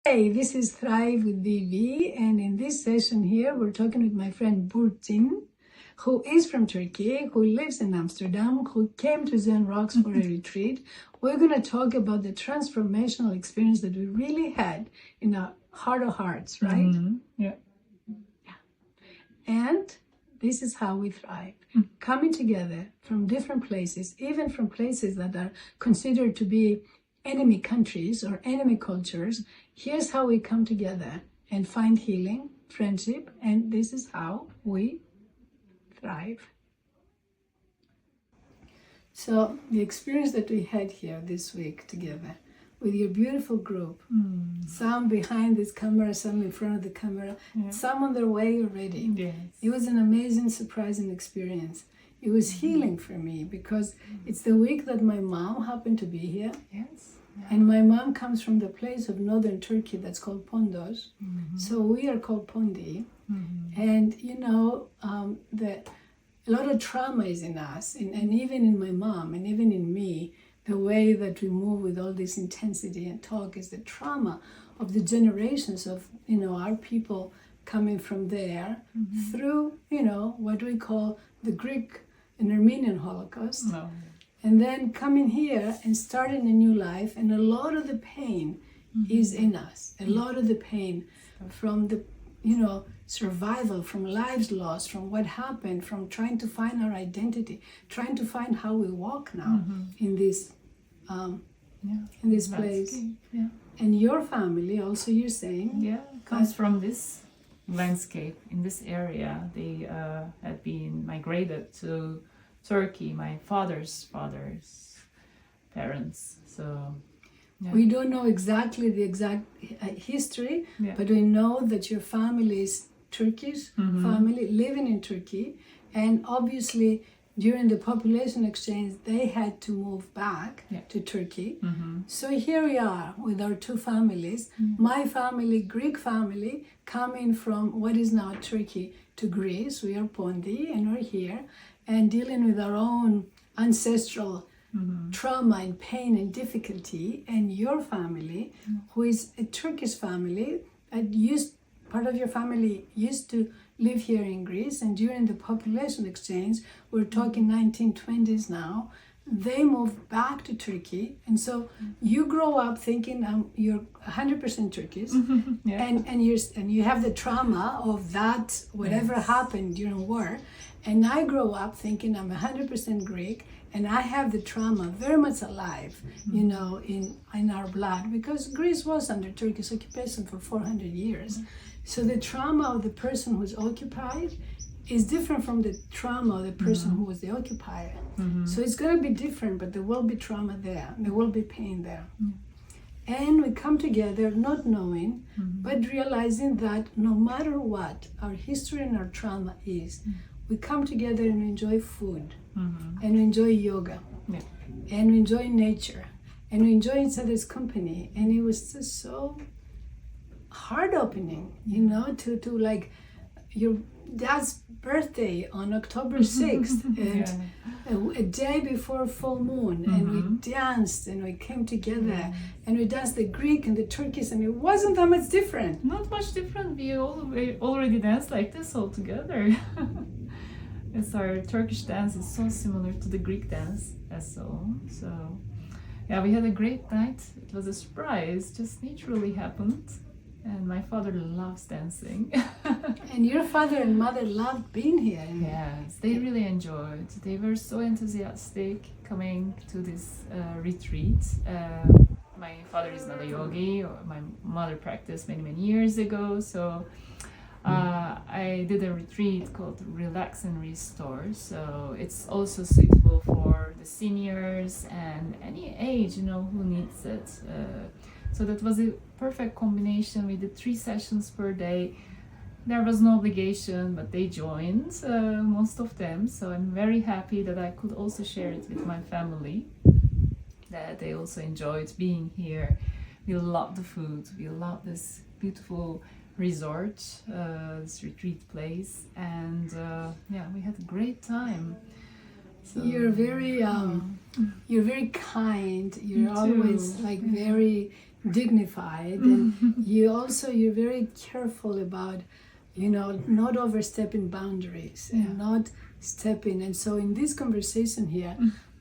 Hey, this is Thrive with Vivi, and in this session here, we're talking with my friend Burçin, who is from Turkey, who lives in Amsterdam, who came to Zen Rocks for a retreat. We're going to talk about the transformational experience that we really had in our heart of hearts, right? Mm-hmm. Yeah. And this is how we thrive. Coming together from different places, even from places that are considered to be enemy countries or enemy cultures. Here's how we come together and find healing, friendship, and this is how we thrive. So the experience that we had here this week together with your beautiful group, some behind this camera, some in front of the camera, some on their way already. Yes. It was an amazing, surprising experience. It was healing for me because it's the week that my mom happened to be here. Yes. And my mom comes from the place of northern Turkey that's called Pondos. So we are called Pondi. And you know, a lot of trauma is in us, and even in my mom, and even in me, the way that we move with all this intensity and talk is the trauma of the generations of, you know, our people coming from there through, you know, what we call the Greek and Armenian Holocaust. No. And then coming here and starting a new life, and a lot of the pain is in us. A lot of the pain from the, you know, survival, from lives lost, from what happened, from trying to find our identity, trying to find how we walk now in this place. Yeah. And your family, also you're saying, Comes from this landscape in this area. They had been migrated to Turkey, my father's parents. So we don't know exactly the exact history, but we know that your family is Turkish family living in Turkey, and obviously during the population exchange they had to move back to Turkey. So here we are with our two families. My family, Greek family, coming from what is now Turkey to Greece. We are Pondi and we're here and dealing with our own ancestral trauma and pain and difficulty. And your family, who is a Turkish family, part of your family used to live here in Greece, and during the population exchange, we're talking 1920s now, they moved back to Turkey. And so you grow up thinking you're 100% Turkish, and you have the trauma of that, whatever happened during war. And I grow up thinking I'm 100% Greek, and I have the trauma very much alive, you know, in our blood, because Greece was under Turkish occupation for 400 years. So the trauma of the person who's occupied is different from the trauma of the person who was the occupier. So it's going to be different, but there will be trauma there. There will be pain there. And we come together not knowing, but realizing that no matter what our history and our trauma is, we come together and enjoy food, and we enjoy yoga, and we enjoy nature, and we enjoy each other's company. And it was just so heart opening, you know, to like your dad's birthday on October 6th, and a day before full moon, and we danced and we came together and we danced the Greek and the Turkish, and it wasn't that much different. Not much different. We already danced like this all together. As our Turkish dance is so similar to the Greek dance as so. So yeah, we had a great night. It was a surprise, just naturally happened. And my father loves dancing. And your father and mother loved being here. Yes, they really enjoyed. They were so enthusiastic coming to this retreat. My father is not a yogi. My mother practiced many years ago. So I did a retreat called Relax and Restore. So it's also suitable for the seniors and any age, you know, who needs it. So that was a perfect combination. We did 3 sessions per day. There was no obligation, but they joined, most of them. So I'm very happy that I could also share it with my family, that they also enjoyed being here. We love the food. We love this beautiful resort, this retreat place. And we had a great time. So, you're very kind. You're always like very dignified, and you're very careful about, not overstepping boundaries and not stepping. And so in this conversation here,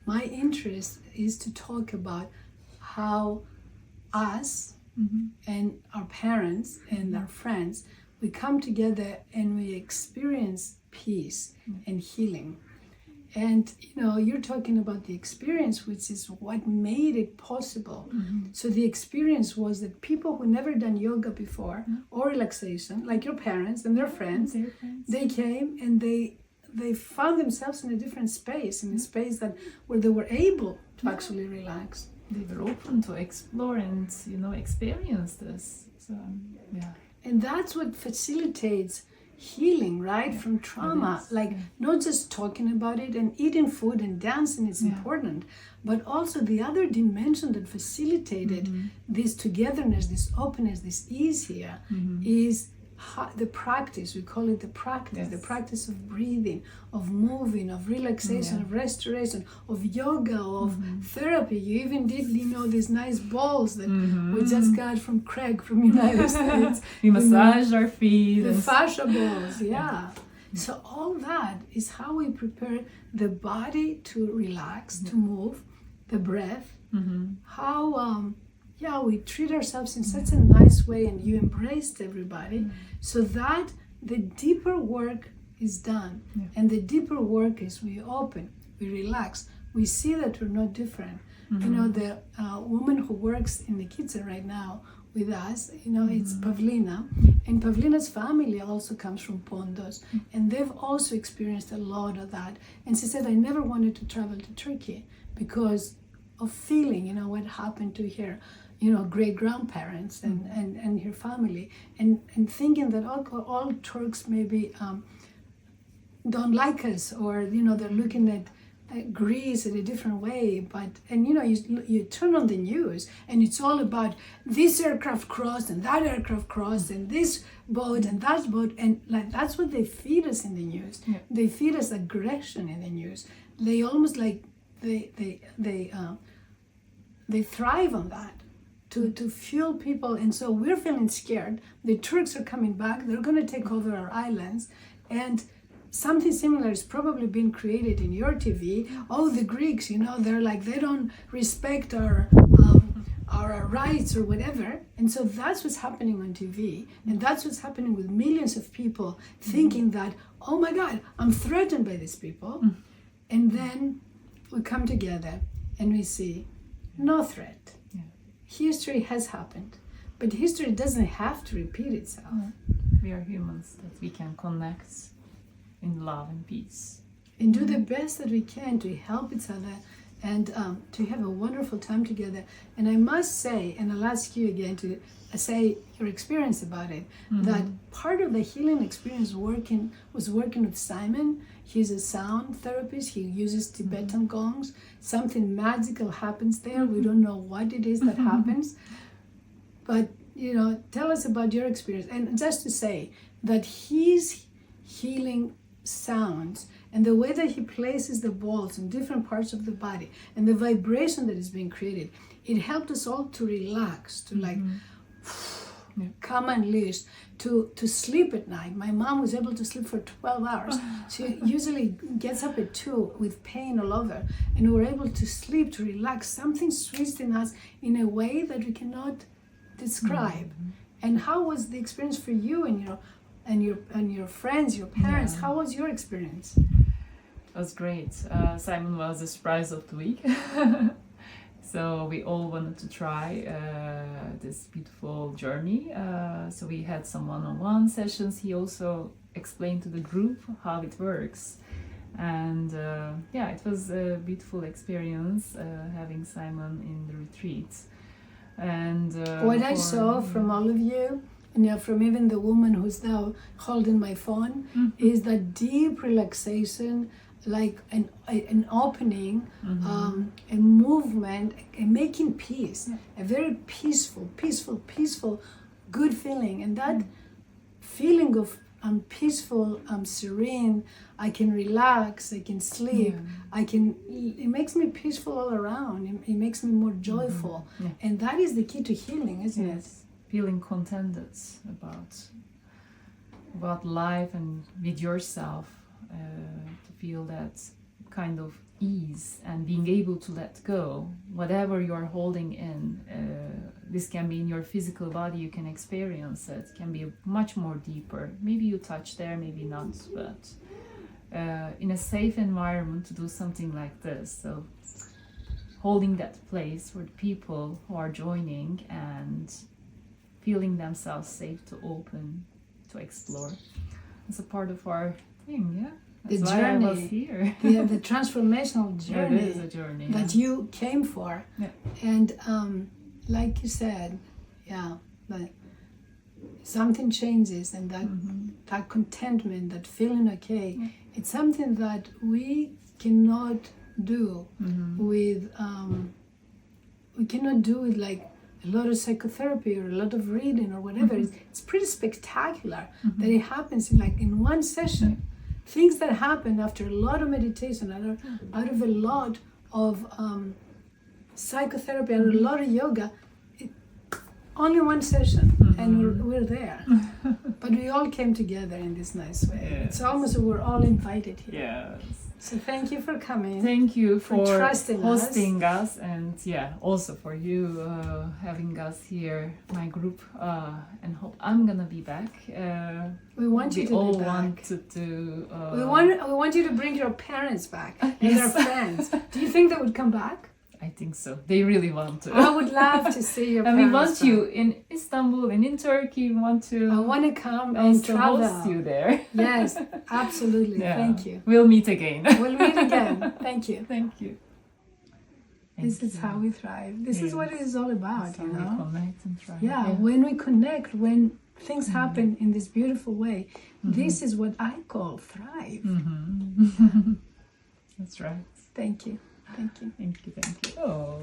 my interest is to talk about how us and our parents and our friends, we come together and we experience peace and healing. And you're talking about the experience, which is what made it possible. So the experience was that people who never done yoga before or relaxation, like your parents and their friends, they came and they found themselves in a different space, in a space where they were able to actually relax. They were open to explore and experience this. So and that's what facilitates healing, right? From trauma. Like not just talking about it, and eating food and dancing is important, but also the other dimension that facilitated this togetherness, this openness, this ease here is the practice. We call it the practice of breathing, of moving, of relaxation, of restoration, of yoga, of therapy. You even did, these nice balls that we just got from Craig from United States. We massage our feet. The fascia balls, So all that is how we prepare the body to relax, to move, the breath, how we treat ourselves in such a nice way, and you embraced everybody, so that the deeper work is done. And the deeper work is we open, we relax, we see that we're not different. The woman who works in the kitchen right now with us, it's Pavlina, and Pavlina's family also comes from Pondos, and they've also experienced a lot of that. And she said, I never wanted to travel to Turkey because of feeling, what happened to her great grandparents and her family, and thinking that all Turks maybe don't like us, or they're looking at Greece in a different way. But you turn on the news and it's all about this aircraft crossed and that aircraft crossed and this boat and that boat, and like that's what they feed us in the news. They feed us aggression in the news. They almost like they thrive on that. To fuel people, and so we're feeling scared. The Turks are coming back, they're going to take over our islands, and something similar is probably being created in your TV. Oh, the Greeks, they're like, they don't respect our rights or whatever. And so that's what's happening on TV, and that's what's happening with millions of people thinking that, oh my God, I'm threatened by these people. And then we come together and we see no threat. History has happened, but history doesn't have to repeat itself. We are humans, that we can connect in love and peace. And do the best that we can to help each other and to have a wonderful time together. And I must say, and I'll ask you again to say your experience about it, that part of the healing experience was working with Simon. He's a sound therapist. He uses Tibetan gongs. Something magical happens there. We don't know what it is that happens. But, tell us about your experience. And just to say that his healing sounds and the way that he places the balls in different parts of the body and the vibration that is being created, it helped us all to relax, to come unleashed, to sleep at night. My mom was able to sleep for 12 hours. She usually gets up at 2 with pain all over, and we were able to sleep, to relax. Something switched in us in a way that we cannot describe. And how was the experience for you and your friends, your parents? How was your experience? It was great. Simon was the surprise of the week. So we all wanted to try this beautiful journey. So we had some one-on-one sessions. He also explained to the group how it works. And it was a beautiful experience having Simon in the retreat. And what I saw from all of you, from even the woman who's now holding my phone, is that deep relaxation, like an opening, a movement, a making peace, a very peaceful, good feeling. And that feeling of I'm peaceful, I'm serene, I can relax, I can sleep, it makes me peaceful all around. It makes me more joyful. And that is the key to healing, isn't it? Feeling contented about life and with yourself, to feel that kind of ease and being able to let go whatever you're holding in. This can be in your physical body, you can experience it, can be much more deeper. Maybe you touch there, maybe not, but in a safe environment to do something like this. So holding that place for the people who are joining and feeling themselves safe to open, to explore. It's a part of our thing, That's the why journey. I was here. The transformational journey, it is a journey that you came for. And like you said, but something changes, and that contentment, that feeling okay, it's something that we cannot do with like a lot of psychotherapy or a lot of reading or whatever. It's pretty spectacular that it happens in one session. Things that happen after a lot of meditation, out of a lot of psychotherapy, out of a lot of yoga, only one session, and we're there. But we all came together in this nice way. It's almost we're all invited here. So thank you for coming. Thank you for trusting hosting us, and also for you having us here, my group, and hope I'm gonna be back. We want you to all be back. Want to do. We want you to bring your parents back and their friends. Do you think they would come back? I think so. They really want to. I would love to see your and parents. we want back. you in Istanbul and in Turkey. We want to. I want to come and travel. Host you there. Yes, absolutely. Thank you. We'll meet again. We'll meet again. Thank you. Thank you. This is how we thrive. This is what it is all about, you know. We connect and thrive. Yeah, when we connect, when things happen in this beautiful way, this is what I call thrive. That's right. Thank you. Thank you. Thank you. Thank you. Oh.